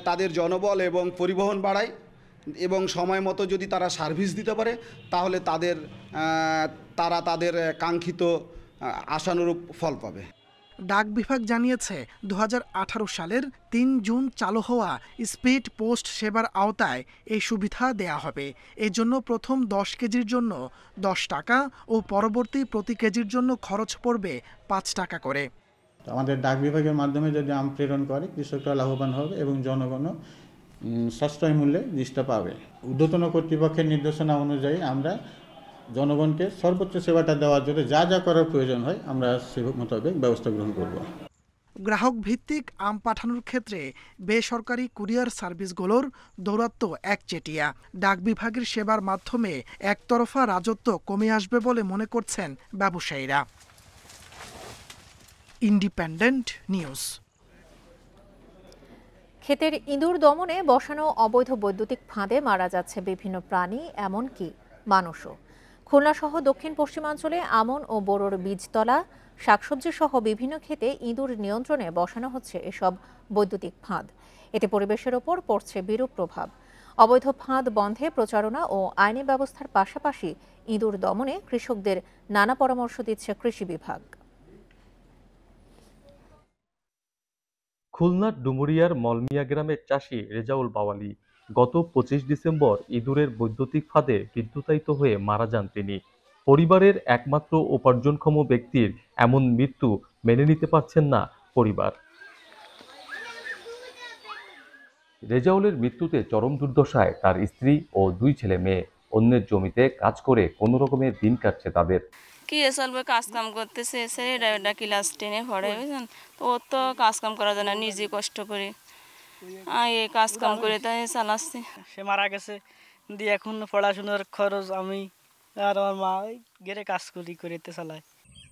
তাদের জনবল এবং পরিবহন বাড়ায় এবং সময় মতো যদি তারা সার্ভিস দিতে পারে তাহলে তারা তাদের কাঙ্ক্ষিত আশানুরূপ ফল পাবে। ডাক বিভাগ জানিয়েছে ২০১৮ সালের ৩ জুন চালু হওয়া স্পিড পোস্ট সেবার আওতায় এই সুবিধা দেয়া হবে। এর জন্য প্রথম ১০ কেজির জন্য ১০ টাকা ও পরবর্তী প্রতি কেজির জন্য খরচ পড়বে ৫ টাকা করে। আমাদের ডাক বিভাগের মাধ্যমে যদি আম প্রেরণ করে কৃষকরা লাভবান হবে এবং জনগণও সাশ্রয় মূল্যে জিনিসটা পাবে। ঊর্ধ্বতন কর্তৃপক্ষের নির্দেশনা অনুযায়ী আমরা জনগণকে সর্বোচ্চ সেবাটা দেওয়ার জন্য যা যা করার প্রয়োজন হয় আমরা সে মোতাবেক ব্যবস্থা গ্রহণ করব। গ্রাহক ভিত্তিক আম পাঠানোর ক্ষেত্রে বেসরকারি কুরিয়ার সার্ভিসগুলোর দৌরাত্ম্য একচেটিয়া। ডাক বিভাগের সেবার মাধ্যমে একতরফা রাজত্ব কমে আসবে বলে মনে করছেন ব্যবসায়ীরা। Independent news. ক্ষেতের ইঁদুর দমনে বসানো অবৈধ বৈদ্যুতিক ফাঁদে মারা যাচ্ছে বিভিন্ন প্রাণী, এমনকি মানুষও। খুলনা সহ দক্ষিণ পশ্চিমাঞ্চলে আমন ও বোরোর বীজতলা, শাকসবজি সহ বিভিন্ন ক্ষেতে ইঁদুর নিয়ন্ত্রণে বসানো হচ্ছে এসব বৈদ্যুতিক ফাঁদ। এতে পরিবেশের ওপর পড়ছে বিরূপ প্রভাব। অবৈধ ফাঁদ বন্ধে প্রচারণা ও আইনি ব্যবস্থার পাশাপাশি ইঁদুর দমনে কৃষকদের নানা পরামর্শ দিচ্ছে কৃষি বিভাগ। খুলনার ডুমুরিয়ার মলমিয়া গ্রামের চাষি রেজাউল বাওয়ালি গত ২৫ ডিসেম্বর ইঁদুরের বৈদ্যুতিক ফাঁদে বিদ্যুতায়িত হয়ে মারা যান তিনি। পরিবারের একমাত্র উপার্জনক্ষম ব্যক্তির এমন মৃত্যু মেনে নিতে পারছেন না পরিবার। রেজাউলের মৃত্যুতে চরম দুর্দশায় তার স্ত্রী ও ২ ছেলে মেয়ে। অন্যের জমিতে কাজ করে কোনো রকমের দিন কাটছে তাদের। কি চলবে, কাজ কাম করতেছে, ছেলেটা ক্লাস 10-এ পড়ে, বুঝলেন তো। ও তো কাজ কাম করার জন্য নিজে কষ্ট করে এই কাজ কাম করে তাই চালাচ্ছে। সে মারা গেছে দিয়ে এখন পড়াশোনার খরচ আমি আর আমার মা গেরে কাজ করিতে চালায়।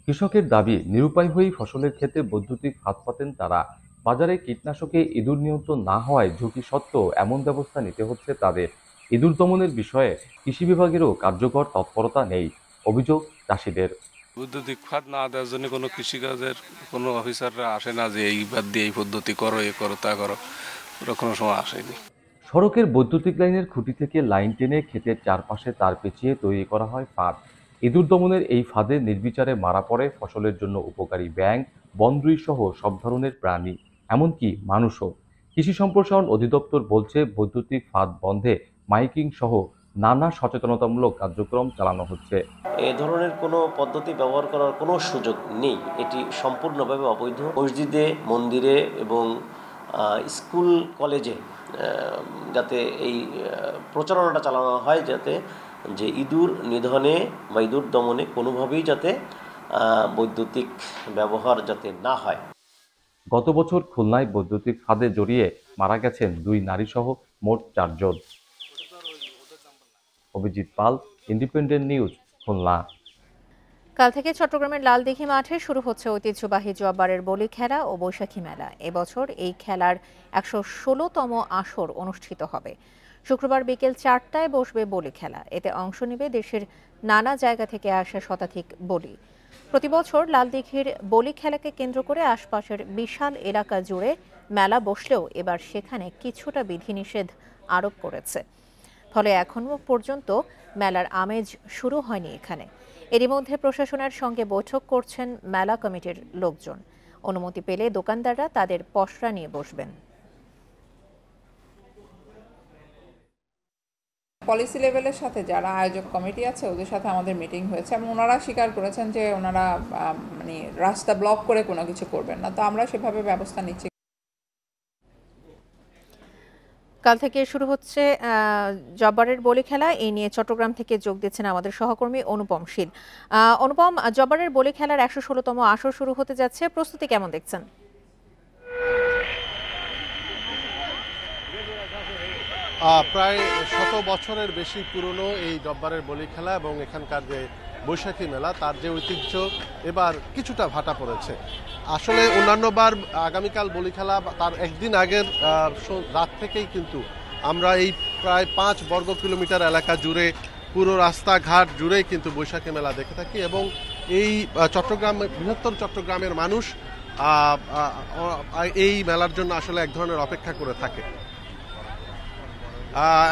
কৃষকের দাবি, নিরুপায় হয়েই ফসলের ক্ষেতে বৈদ্যুতিক ফাঁদ পাতেন তারা। বাজারে কীটনাশকে ইঁদুর নিয়ন্ত্রণ না হওয়ায় ঝুঁকি সত্ত্বেও এমন ব্যবস্থা নিতে হচ্ছে তাদের। ইঁদুর দমনের বিষয়ে কৃষি বিভাগেরও কার্যকর তৎপরতা নেই, অভিযোগ চাষিদের। বৈদ্যুতিক ফাঁদ না দেওয়ার জন্য কোনো কৃষিকাজের কোনো অফিসাররা আসে না যে এই বাদ দিয়ে এই পদ্ধতি করো, এ করো, তা করো, ওরা কোনো সময় আসেনি। সড়কের বৈদ্যুতিক লাইনের খুঁটি থেকে লাইন টেনে ক্ষেতের চারপাশে তার পেঁচিয়ে তৈরি করা হয় ফাঁদ। ইঁদুর দমনের এই ফাঁদে নির্বিচারে মারা পড়ে ফসলের জন্য উপকারী ব্যাঙ, বনরুই সহ সব ধরনের প্রাণী, এমনকি মানুষও। কৃষি সম্প্রসারণ অধিদপ্তর বলছে, বৈদ্যুতিক ফাঁদ বন্ধে মাইকিং সহ নানা সচেতনতামূলক কার্যক্রম চালানো হচ্ছে। এ ধরনের কোনো পদ্ধতি ব্যবহার করার কোনো সুযোগ নেই, এটি সম্পূর্ণভাবে অবৈধ। মসজিদে, মন্দিরে এবং স্কুল কলেজে যাতে এই প্রচারণাটা চালানো হয়, যাতে যে ইঁদুর নিধনে বা ইঁদুর দমনে কোনোভাবেই যাতে বৈদ্যুতিক ব্যবহার যাতে না হয়। গত বছর খুলনায় বৈদ্যুতিক ফাঁদে জড়িয়ে মারা গেছেন ২ নারী সহ মোট ৪ জন। অভিজিৎ পাল, ইন্ডিপেন্ডেন্ট নিউজ, খুলনা। কাল থেকে চট্টগ্রামের লালদিঘি মাঠে শুরু হচ্ছে ঐতিহ্যবাহী জব্বারের বলি খেলা ও বৈশাখী মেলা। এবছর এই খেলার ১১৬তম আসর অনুষ্ঠিত হবে। শুক্রবার বিকেল ৪টায় বসবে বলি খেলা। এতে অংশ নেবে দেশের নানা জায়গা থেকে আসা শতাধিক বলি। প্রতিবছর লালদিঘির বলি খেলাকে কেন্দ্র করে আশপাশের বিশাল এলাকা জুড়ে মেলা বসলেও এবার সেখানে কিছুটা বিধিনিষেধ আরোপ করেছে। ফলে এখনও পর্যন্ত মেলার আমেজ শুরু হয়নি এখানে। এরই মধ্যে প্রশাসনের সঙ্গে বৈঠক করছেন মেলা কমিটির লোকজন। অনুমতি পেলে দোকানদাররা তাদের পসরা নিয়ে বসবেন। পলিসি লেভেলের সাথে যারা আয়োজক কমিটি আছে ওদের সাথে আমাদের মিটিং হয়েছে এবং ওনারা স্বীকার করেছেন যে ওনারা রাস্তা ব্লক করে কোনো কিছু করবেন না। তো আমরা সেভাবে ব্যবস্থা নিচ্ছি। কাল থেকে শুরু হচ্ছে জব্বারের বলি খেলা। এই নিয়ে চট্টগ্রাম থেকে যোগ দিচ্ছেন আমাদের সহকর্মী অনুপম শীল। অনুপম, জব্বারের বলি খেলার ১১৬তম আসর শুরু হতে যাচ্ছে, প্রস্তুতি কেমন দেখছেন? প্রায় ১০০ বছরের বেশি পুরনো এই জব্বারের বলি খেলা এবং এখানকার যে বৈশাখী মেলা তার যে ঐতিহ্য এবার কিছুটা ভাটা পড়েছে। আসলে অন্যান্যবার আগামীকাল বলি খেলা তার একদিন আগের রাত থেকেই কিন্তু আমরা এই প্রায় ৫ বর্গ কিলোমিটার এলাকা জুড়ে পুরো রাস্তাঘাট জুড়েই কিন্তু বৈশাখী মেলা দেখে থাকি এবং এই বৃহত্তর চট্টগ্রামের মানুষ এই মেলার জন্য আসলে এক ধরনের অপেক্ষা করে থাকে।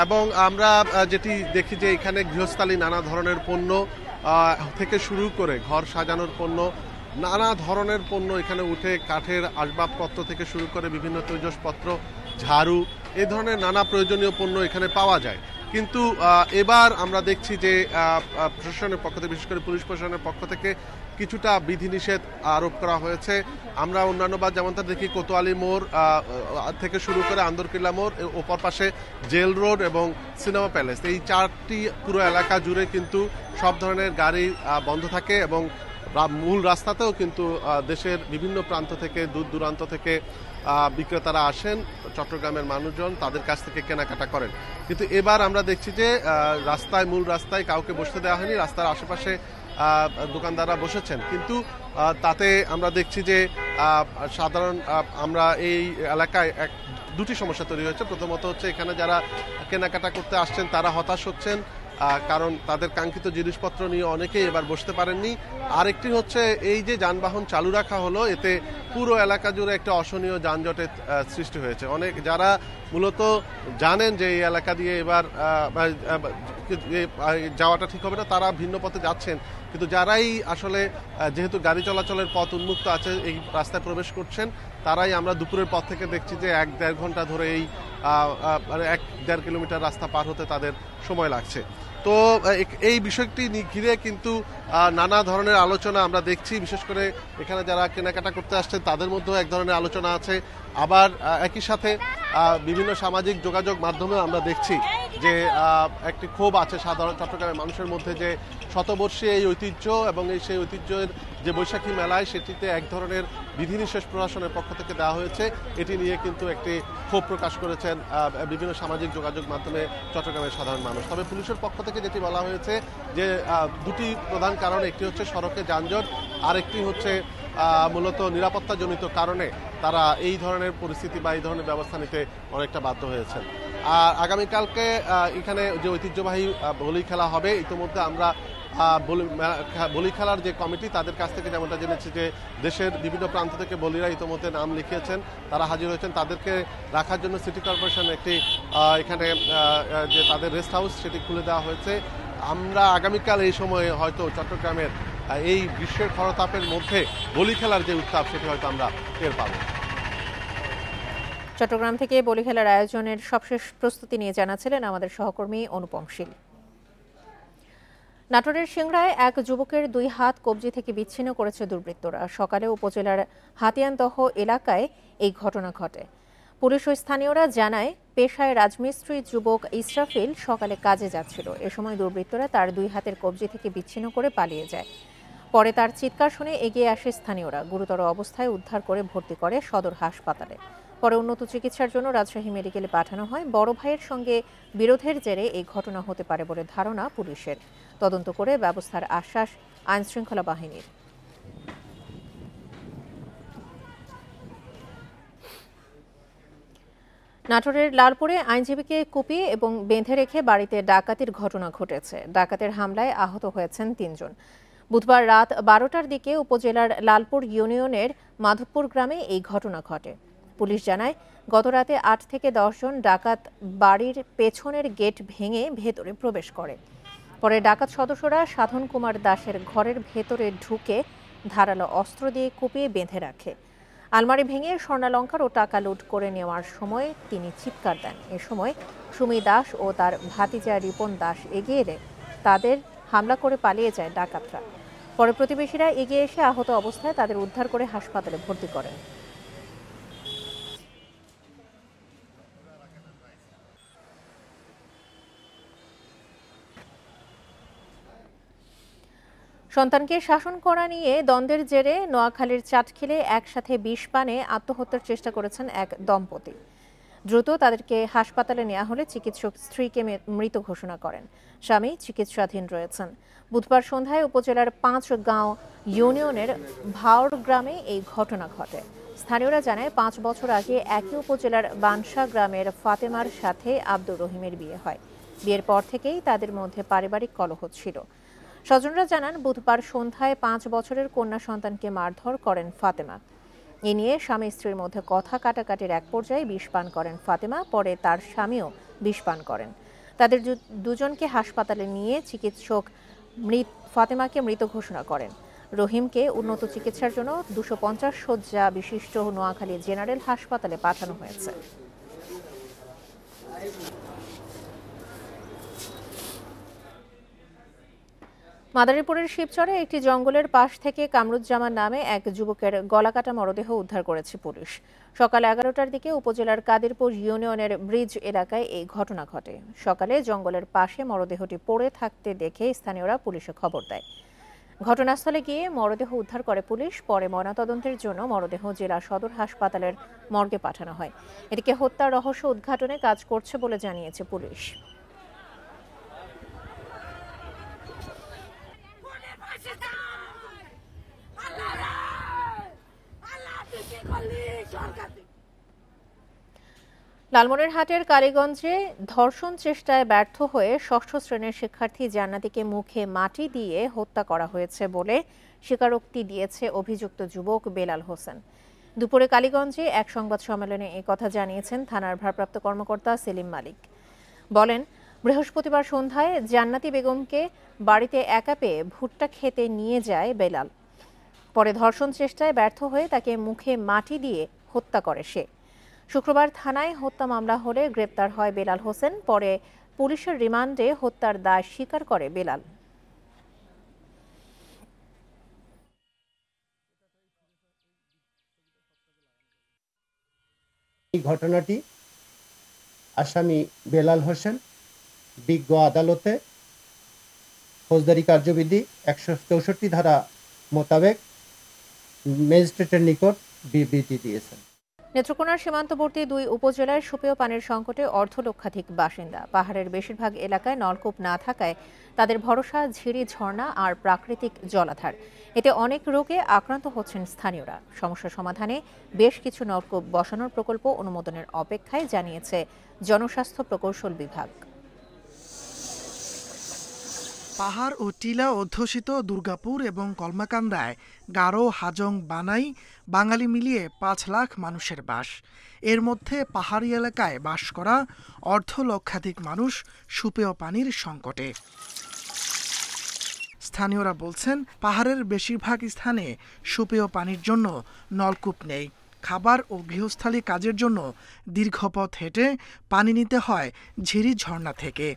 এবং আমরা যেটি দেখি যে এখানে গৃহস্থালী নানা ধরনের পণ্য থেকে শুরু করে ঘর সাজানোর পণ্য, নানা ধরনের পণ্য এখানে উঠে, কাঠের আসবাবপত্র থেকে শুরু করে বিভিন্ন তৈজসপত্র, ঝাড়ু, এই ধরনের নানা প্রয়োজনীয় পণ্য এখানে পাওয়া যায়। কিন্তু এবার আমরা দেখছি যে প্রশাসনের পক্ষ থেকে, বিশেষ করে পুলিশ প্রশাসনের পক্ষ থেকে কিছুটা বিধিনিষেধ আরোপ করা হয়েছে। আমরা অন্যান্যবার যেমনটা দেখি কোতোয়ালি মোড় থেকে শুরু করে আন্দরকিল্লা মোড়, ওপর পাশে জেল রোড এবং সিনেমা প্যালেস, এই 4টি পুরো এলাকা জুড়ে কিন্তু সব ধরনের গাড়ি বন্ধ থাকে এবং মূল রাস্তাতেও কিন্তু দেশের বিভিন্ন প্রান্ত থেকে, দূর দূরান্ত থেকে বিক্রেতারা আসেন, চট্টগ্রামের মানুষজন তাদের কাছ থেকে কেনাকাটা করেন। কিন্তু এবার আমরা দেখছি যে মূল রাস্তায় কাউকে বসতে দেওয়া হয়নি, রাস্তার আশেপাশে দোকানদাররা বসেছেন, কিন্তু তাতে আমরা দেখছি যে সাধারণ আমরা এই এলাকায় দুটি সমস্যা তৈরি হয়েছে। প্রথমত হচ্ছে এখানে যারা কেনাকাটা করতে আসছেন তারা হতাশ হচ্ছেন, কারণ তাদের কাঙ্ক্ষিত জিনিসপত্র নিয়ে অনেকেই এবার বসতে পারেননি। আরেকটি হচ্ছে এই যে যানবাহন চালু রাখা হলো, এতে পুরো এলাকা জুড়ে একটা অসহনীয় যানজটের সৃষ্টি হয়েছে। অনেক যারা মূলত জানেন যে এই এলাকা দিয়ে এবার যাওয়াটা ঠিক হবে না, তারা ভিন্ন পথে যাচ্ছেন, কিন্তু যারাই আসলে যেহেতু গাড়ি চলাচলের পথ উন্মুক্ত আছে এই রাস্তায় প্রবেশ করছেন, তারাই আমরা দুপুরের পর থেকে দেখছি যে ১-১.৫ ঘন্টা ধরে এই ১-১.৫ কিলোমিটার রাস্তা পার হতে তাদের সময় লাগছে। তো এই বিষয়টি ঘিরে কিন্তু নানা ধরনের আলোচনা আমরা দেখছি, বিশেষ করে এখানে যারা কেনাকাটা করতে আসছেন তাদের মধ্যেও এক ধরনের আলোচনা আছে। আবার একই সাথে বিভিন্ন সামাজিক যোগাযোগ মাধ্যমে আমরা দেখছি যে একটি ক্ষোভ আছে সাধারণ চট্টগ্রামের মানুষের মধ্যে, যে শতবর্ষী এই ঐতিহ্য এবং সেই ঐতিহ্যের যে বৈশাখী মেলায় সেটিতে এক ধরনের বিধিনিষেধ প্রশাসনের পক্ষ থেকে দেওয়া হয়েছে, এটি নিয়ে কিন্তু একটি ক্ষোভ প্রকাশ করেছেন বিভিন্ন সামাজিক যোগাযোগ মাধ্যমে চট্টগ্রামের সাধারণ মানুষ। তবে পুলিশের পক্ষ থেকে যেটি বলা হয়েছে যে দুটি প্রধান কারণ, একটি হচ্ছে সড়কে যানজট, আরেকটি হচ্ছে মূলত নিরাপত্তাজনিত কারণে তারা এই ধরনের পরিস্থিতি বা এই ধরনের ব্যবস্থা নিতে অনেকটা বাধ্য হয়েছেন। আর আগামীকালকে এখানে যে ঐতিহ্যবাহী বলি খেলা হবে, ইতিমধ্যে আমরা বলি খেলার যে কমিটি তাদের কাছ থেকে যেমনটা জেনেছি যে দেশের বিভিন্ন প্রান্ত থেকে বলিরা ইতিমধ্যে নাম লিখিয়েছেন, তারা হাজির হয়েছেন। তাদেরকে রাখার জন্য সিটি কর্পোরেশন একটি এখানে যে তাদের রেস্ট হাউস সেটি খুলে দেওয়া হয়েছে। আমরা আগামীকাল এই সময়ে হয়তো চট্টগ্রামের এই গ্রীষ্মের খরতাপের মধ্যে বলি খেলার যে উত্তাপ সেটি হয়তো আমরা টের পাব। চট্টগ্রাম থেকে বলি খেলার আয়োজনের সবশেষ প্রস্তুতি নিয়ে জানাচ্ছিলেন আমাদের সহকর্মী অনুপম শীল। নাটোরের সিংড়ায় এক যুবকের 2 হাত কবজি থেকে বিচ্ছিন্ন করেছে দুর্বৃত্তরা। সকালে উপজেলার হাতিয়ানদহ এলাকায় এই ঘটনা ঘটে। পুলিশ ও স্থানীয়রা জানায়, পেশায় রাজমিস্ত্রি যুবক ইসরাফিল সকালে কাজে যাচ্ছিল। এ সময় দুর্বৃত্তরা তার 2 হাতের কবজি থেকে বিচ্ছিন্ন করে পালিয়ে যায়। পরে তার চিৎকার শুনে এগিয়ে আসে স্থানীয়রা, গুরুতর অবস্থায় উদ্ধার করে ভর্তি করে সদর হাসপাতালে। পরে উন্নত চিকিৎসার জন্য রাজশাহী মেডিকেলে পাঠানো হয়। বড় ভাইয়ের সঙ্গে বিরোধের জেরে এই ঘটনা হতে পারে বলে ধারণা পুলিশের। তদন্ত করে ব্যবস্থার আশ্বাস আইনশৃঙ্খলা বাহিনীর। নাটোরের লালপুরে আইনজীবীকে কুপিয়ে এবং বেঁধে রেখে বাড়িতে ডাকাতির ঘটনা ঘটেছে। ডাকাতের হামলায় আহত হয়েছেন 3 জন। বুধবার রাত 12টার দিকে উপজেলার লালপুর ইউনিয়নের মাধবপুর গ্রামে এই ঘটনা ঘটে। পুলিশ জানায়, গতরাতে 8 থেকে 10 জন ডাকাত বাড়ির পেছনের গেট ভেঙে ভেতরে প্রবেশ করে। পরে ডাকাত সদস্যরা সাধন কুমার দাসের ঘরের ভেতরে ঢুকে ধারালো অস্ত্র দিয়ে কুপিয়ে বেঁধে রাখে। আলমারি ভেঙে স্বর্ণালংকার ও টাকা লুট করে নেওয়ার সময় তিনি চিৎকার দেন। এ সময় সুমি দাস ও তার ভাতিজা রিপন দাস এগিয়ে এলে তাদের হামলা করে পালিয়ে যায় ডাকাতরা। পরে প্রতিবেশীরা এগিয়ে এসে আহত অবস্থায় তাদের উদ্ধার করে হাসপাতালে ভর্তি করেন। সন্তানকে শাসন করা নিয়ে দ্বন্দ্বের জেরে নোয়াখালীর চাটখিলে একসাথে বিষ পানে আত্মহত্যার চেষ্টা করেছেন এক দম্পতি। দ্রুত তাদেরকে হাসপাতালে নেওয়া হলে চিকিৎসক স্ত্রীকে মৃত ঘোষণা করেন। স্বামী চিকিৎসাধীন রয়েছেন। বুধবার সন্ধ্যায় উপজেলার ৫ গাঁও ইউনিয়নের ভাওর গ্রামে এই ঘটনা ঘটে। স্থানীয়রা জানায় ৫ বছর আগে একই উপজেলার বানসা গ্রামের ফাতেমার সাথে আব্দুর রহিমের বিয়ে হয়। বিয়ের পর থেকেই তাদের মধ্যে পারিবারিক কলহ ছিল। স্বজনরা জানান, বুধবার সন্ধ্যায় ৫ বছরের কন্যা সন্তানকে মারধর করেন ফাতেমা। এ নিয়ে স্বামী স্ত্রীর মধ্যে কথা কাটাকাটির এক পর্যায়ে বিষ পান করেন ফাতেমা। পরে তার স্বামীও বিষ পান করেন। তাদের দুজনকে হাসপাতালে নিয়ে চিকিৎসক ফাতেমাকে মৃত ঘোষণা করেন। রহিমকে উন্নত চিকিৎসার জন্য ২৫০ শয্যা বিশিষ্ট নোয়াখালী জেনারেল হাসপাতালে পাঠানো হয়েছে। মাদারীপুরের শিবচরে একটি জঙ্গলের পাশ থেকে কামরুজ্জামান নামে এক যুবকের গলাকাটা মরদেহ উদ্ধার করেছে পুলিশ। সকাল ১১টার দিকে উপজেলার কাদিরপুর ইউনিয়নের ব্রিজ এলাকায় এই ঘটনা ঘটে। সকালে জঙ্গলের পাশে মরদেহটি পড়ে থাকতে দেখে স্থানীয়রা পুলিশে খবর দেয়। ঘটনাস্থলে গিয়ে মরদেহ উদ্ধার করে পুলিশ। পরে ময়নাতদন্তের জন্য মরদেহ জেলা সদর হাসপাতালের মর্গে পাঠানো হয়। এদিকে হত্যার রহস্য উদ্ঘাটনে কাজ করছে বলে জানিয়েছে পুলিশ। লালমনিরহাটের কালীগঞ্জে ধর্ষণ চেষ্টায় ব্যর্থ হয়ে ৬ষ্ঠ শ্রেণীর শিক্ষার্থী জান্নাতীকে মুখে মাটি দিয়ে হত্যা করা হয়েছে বলে স্বীকারোক্তি দিয়েছে অভিযুক্ত যুবক বেলাল হোসেন। দুপুরে কালীগঞ্জে এক সংবাদ সম্মেলনে কথা জানিয়েছেন থানার ভারপ্রাপ্ত কর্মকর্তা সেলিম মালিক। বলেন, বৃহস্পতিবার সন্ধ্যায় জান্নাতী বেগমকে বাড়িতে একা পেয়ে ভুট্টা খেতে নিয়ে যায় বেলাল। পরে ধর্ষণ চেষ্টায় ব্যর্থ হয়ে তাকে মুখে মাটি দিয়ে হত্যা করে সে। শুক্রবার থানায় হত্যা মামলা হলে গ্রেপ্তার হয় বেলাল হোসেন। পরে পুলিশের রিমান্ডে হত্যার দায় স্বীকার করে বেলাল। এই ঘটনাটি আসামি বেলাল হোসেন বিজ্ঞ আদালতে ফৌজদারি কার্যবিধি ১৬৪ ধারা মোতাবেক ম্যাজিস্ট্রেটের নিকট বিবৃতি দিয়েছেন। নেত্রকোনার সীমান্তবর্তী ২ উপজেলায় সুপেয় পানির সংকটে অর্ধলক্ষাধিক বাসিন্দা। পাহাড়ের বেশিরভাগ এলাকায় নলকূপ না থাকায় তাদের ভরসা ঝিরি, ঝর্ণা আর প্রাকৃতিক জলাধার। এতে অনেক রোগে আক্রান্ত হচ্ছেন স্থানীয়রা। সমস্যা সমাধানে বেশ কিছু নলকূপ বসানোর প্রকল্প অনুমোদনের অপেক্ষায়, জানিয়েছে জনস্বাস্থ্য প্রকৌশল বিভাগ। পাহাড় ও টিলা অধ্যুষিত দুর্গাপুর এবং কলমাকান্দায় গারো, হাজং, বানাই, বাঙালি মিলিয়ে ৫ লাখ মানুষের বাস। এর মধ্যে পাহাড়ি এলাকায় বাস করা অর্ধলক্ষাধিক মানুষ সুপেয় পানির সংকটে। স্থানীয়রা বলছেন, পাহাড়ের বেশিরভাগ স্থানে সুপেয় পানির জন্য নলকূপ নেই। খাবার ও গৃহস্থালী কাজের জন্য দীর্ঘ পথ হেঁটে পানি নিতে হয় ঝিরি, ঝর্ণা থেকে।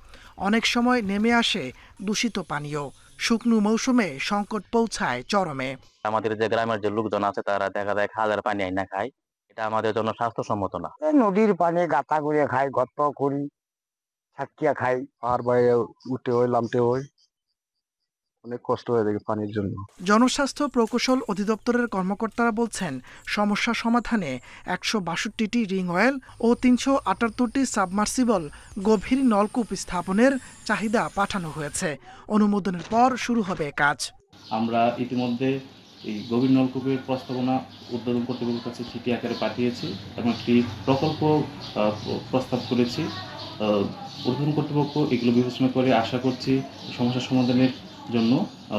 অনেক সময় নেমে আসে দূষিত পানীয়। শুকনো মৌসুমে সংকট পৌঁছায় চরমে। আমাদের যে গ্রামের যে লোকজন আছে তারা দেখা যায় খালের পানি আইনা খায়। এটা আমাদের জন্য স্বাস্থ্যসম্মত না। নদীর পানি গাতা করে খাই, গর্ত করি, ছাকিয়া খাই। আর বাইরে উঠে হই, নামতে হই, অনেক কষ্ট হয়ে যায় পানির জন্য। জনস্বাস্থ্য প্রকৌশল অধিদপ্তরের কর্মকর্তারা বলছেন, সমস্যা সমাধানে ১৬২টি রিং অয়েল ও ৩৭৮টি সাবমার্সিবল গভীর নলকূপ স্থাপনের চাহিদা পাঠানো হয়েছে। অনুমোদনের পর শুরু হবে কাজ। আমরা ইতিমধ্যে এই গভীর নলকূপের প্রস্তাবনা উদ্বোধন কর্তৃপক্ষের কাছে চিঠি আকারে পাঠিয়েছি এবং একটি প্রকল্প প্রস্তাব করেছি। উদ্বোধন কর্তৃপক্ষ এগুলো বিবেচনা করে আশা করছি সমস্যা সমাধানের জন্য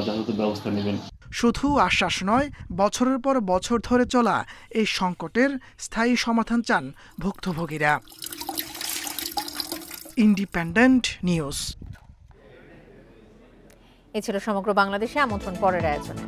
যথাযথ ব্যবস্থা নেবেন। শুধু আশ্বাস নয়, বছরের পর বছর ধরে চলা এই সংকটের স্থায়ী সমাধান চান ভুক্তভোগীরা। Independent news. এ ছিল সমগ্র বাংলাদেশে আমন্ত্রণ পরের আয়োজনে।